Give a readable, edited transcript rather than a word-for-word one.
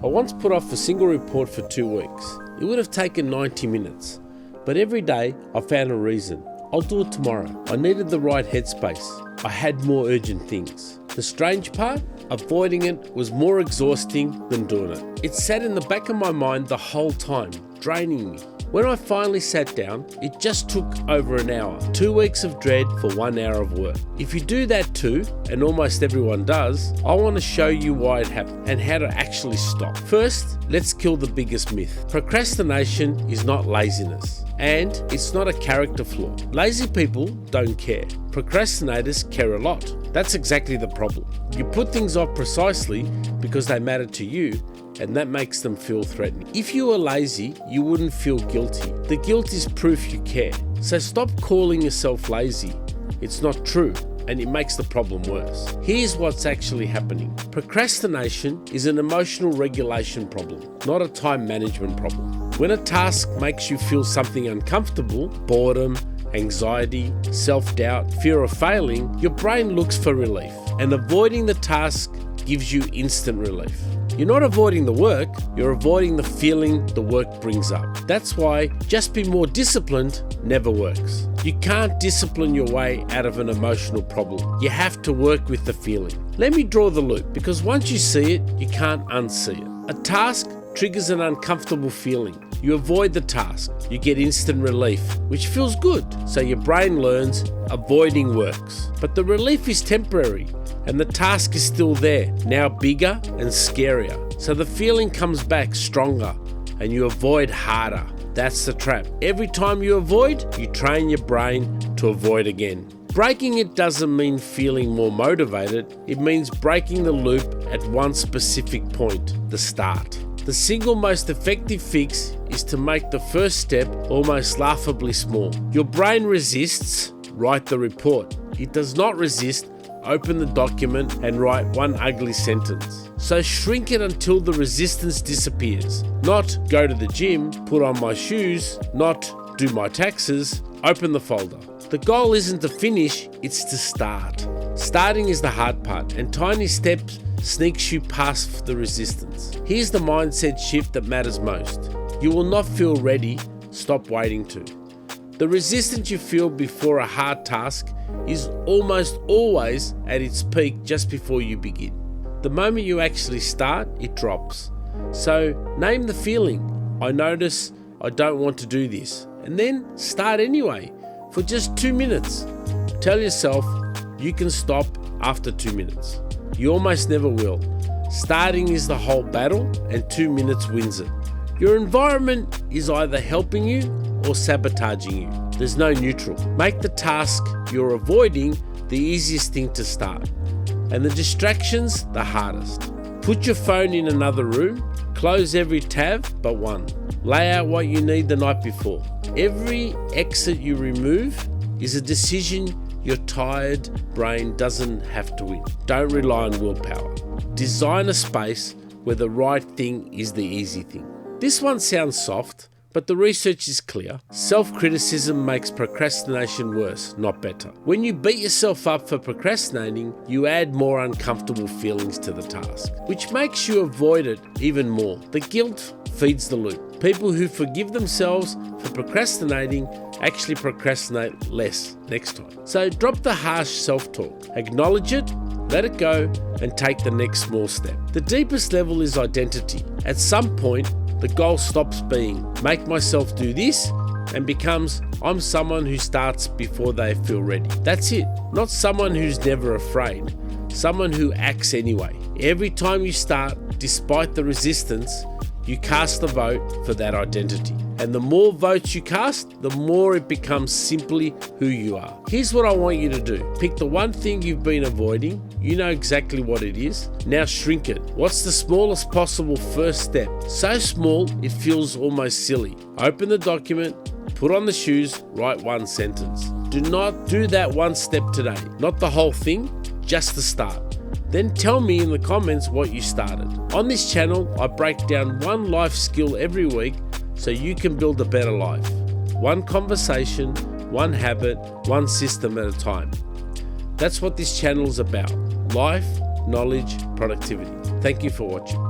I once put off a single report for 2 weeks. It would have taken 90 minutes, but every day I found a reason. I'll do it tomorrow. I needed the right headspace. I had more urgent things. The strange part? Avoiding it was more exhausting than doing it. It sat in the back of my mind the whole time, draining me. When I finally sat down, it just took over an hour. 2 weeks of dread for 1 hour of work. If you do that too, and almost everyone does, I want to show you why it happened and how to actually stop. First, let's kill the biggest myth. Procrastination is not laziness, and it's not a character flaw. Lazy people don't care. Procrastinators care a lot. That's exactly the problem. You put things off precisely because they matter to you, and that makes them feel threatening. If you were lazy, you wouldn't feel guilty. The guilt is proof you care. So stop calling yourself lazy. It's not true, and it makes the problem worse. Here's what's actually happening. Procrastination is an emotional regulation problem, not a time management problem. When a task makes you feel something uncomfortable, boredom, anxiety, self-doubt, fear of failing, your brain looks for relief, and avoiding the task gives you instant relief. You're not avoiding the work, you're avoiding the feeling the work brings up. That's why just be more disciplined never works. You can't discipline your way out of an emotional problem. You have to work with the feeling. Let me draw the loop, because once you see it, you can't unsee it. A task triggers an uncomfortable feeling. You avoid the task, you get instant relief, which feels good. So your brain learns avoiding works. But the relief is temporary, and the task is still there, now bigger and scarier. So the feeling comes back stronger, and you avoid harder. That's the trap. Every time you avoid, you train your brain to avoid again. Breaking it doesn't mean feeling more motivated. It means breaking the loop at one specific point, the start. The single most effective fix is to make the first step almost laughably small. Your brain resists, write the report. It does not resist, open the document and write one ugly sentence. So shrink it until the resistance disappears. Not go to the gym, put on my shoes, not do my taxes, open the folder. The goal isn't to finish, it's to start. Starting is the hard part, and tiny steps sneaks you past the resistance. Here's the mindset shift that matters most. You will not feel ready, stop waiting to. The resistance you feel before a hard task is almost always at its peak just before you begin. The moment you actually start, it drops. So name the feeling. I notice I don't want to do this. And then start anyway for just 2 minutes. Tell yourself you can stop after 2 minutes. You almost never will. Starting is the whole battle, and 2 minutes wins it. Your environment is either helping you or sabotaging you. There's no neutral. Make the task you're avoiding the easiest thing to start, and the distractions the hardest. Put your phone in another room, close every tab but one. Lay out what you need the night before. Every exit you remove is a decision your tired brain doesn't have to win. Don't rely on willpower. Design a space where the right thing is the easy thing. This one sounds soft, but the research is clear. Self-criticism makes procrastination worse, not better. When you beat yourself up for procrastinating, you add more uncomfortable feelings to the task, which makes you avoid it even more. The guilt feeds the loop. People who forgive themselves for procrastinating actually procrastinate less next time. So drop the harsh self-talk. Acknowledge it, let it go, and take the next small step. The deepest level is identity. At some point, the goal stops being, make myself do this, and becomes, I'm someone who starts before they feel ready. That's it. Not someone who's never afraid. Someone who acts anyway. Every time you start, despite the resistance, you cast a vote for that identity. And the more votes you cast, the more it becomes simply who you are. Here's what I want you to do. Pick the one thing you've been avoiding. You know exactly what it is. Now shrink it. What's the smallest possible first step? So small, it feels almost silly. Open the document, put on the shoes, write one sentence. Do not do that one step today. Not the whole thing, just the start. Then tell me in the comments what you started. On this channel, I break down one life skill every week so you can build a better life. One conversation, one habit, one system at a time. That's what this channel is about. Life, knowledge, productivity. Thank you for watching.